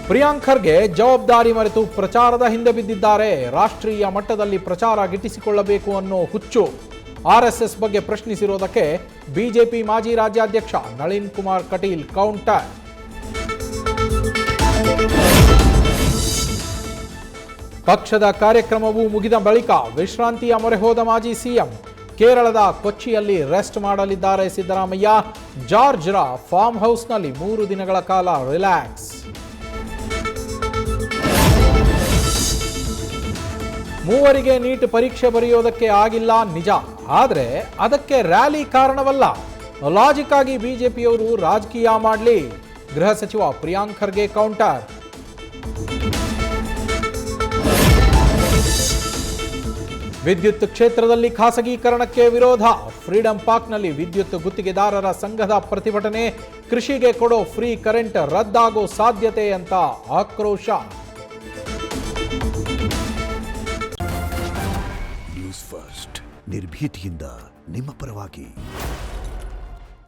ಪ್ರಿಯಾಂಕ್ ಖರ್ಗೆ ಜವಾಬ್ದಾರಿ ಮರೆತು ಪ್ರಚಾರದ ಹಿಂದೆ ಬಿದ್ದಿದ್ದಾರೆ. ರಾಷ್ಟ್ರೀಯ ಮಟ್ಟದಲ್ಲಿ ಪ್ರಚಾರ ಗಿಟ್ಟಿಸಿಕೊಳ್ಳಬೇಕು ಅನ್ನೋ ಹುಚ್ಚು. ಆರ್ಎಸ್ಎಸ್ ಬಗ್ಗೆ ಪ್ರಶ್ನಿಸಿರೋದಕ್ಕೆ ಬಿಜೆಪಿ ಮಾಜಿ ರಾಜ್ಯಾಧ್ಯಕ್ಷ ನಳಿನ್ ಕುಮಾರ್ ಕಟೀಲ್ ಕೌಂಟರ್. ಪಕ್ಷದ ಕಾರ್ಯಕ್ರಮವು ಮುಗಿದ ಬಳಿಕ ವಿಶ್ರಾಂತಿಯ ಮೊರೆ ಹೋದ ಮಾಜಿ ಸಿಎಂ. ಕೇರಳದ ಕೊಚ್ಚಿಯಲ್ಲಿ ರೆಸ್ಟ್ ಮಾಡಲಿದ್ದಾರೆ ಸಿದ್ದರಾಮಯ್ಯ. ಜಾರ್ಜ್ರ ಫಾರ್ಮ್ ಹೌಸ್ನಲ್ಲಿ 3 ದಿನಗಳ ಕಾಲ ರಿಲ್ಯಾಕ್ಸ್. ಮೂವರಿಗೆ ನೀಟ್ ಪರೀಕ್ಷೆ ಬರೆಯೋದಕ್ಕೆ ಆಗಿಲ್ಲ ನಿಜ, ಆದರೆ ಅದಕ್ಕೆ ರ್ಯಾಲಿ ಕಾರಣವಲ್ಲ. ಲಾಜಿಕ್ ಆಗಿ ಬಿಜೆಪಿಯವರು ರಾಜಕೀಯ ಮಾಡಲಿ. ಗೃಹ ಸಚಿವ ಪ್ರಿಯಾಂಕ್ ಖರ್ಗೆ ಕೌಂಟರ್. ವಿದ್ಯುತ್ ಕ್ಷೇತ್ರದಲ್ಲಿ ಖಾಸಗೀಕರಣಕ್ಕೆ ವಿರೋಧ. ಫ್ರೀಡಂ ಪಾರ್ಕ್ನಲ್ಲಿ ವಿದ್ಯುತ್ ಗುತ್ತಿಗೆದಾರರ ಸಂಘದ ಪ್ರತಿಭಟನೆ. ಕೃಷಿಗೆ ಕೊಡೋ ಫ್ರೀ ಕರೆಂಟ್ ರದ್ದಾಗೋ ಸಾಧ್ಯತೆ ಅಂತ ಆಕ್ರೋಶ. ನ್ಯೂಸ್ ಫಸ್ಟ್ ನಿರ್ಭೀತಿಯಿಂದ ನಿಮ್ಮ ಪರವಾಗಿ.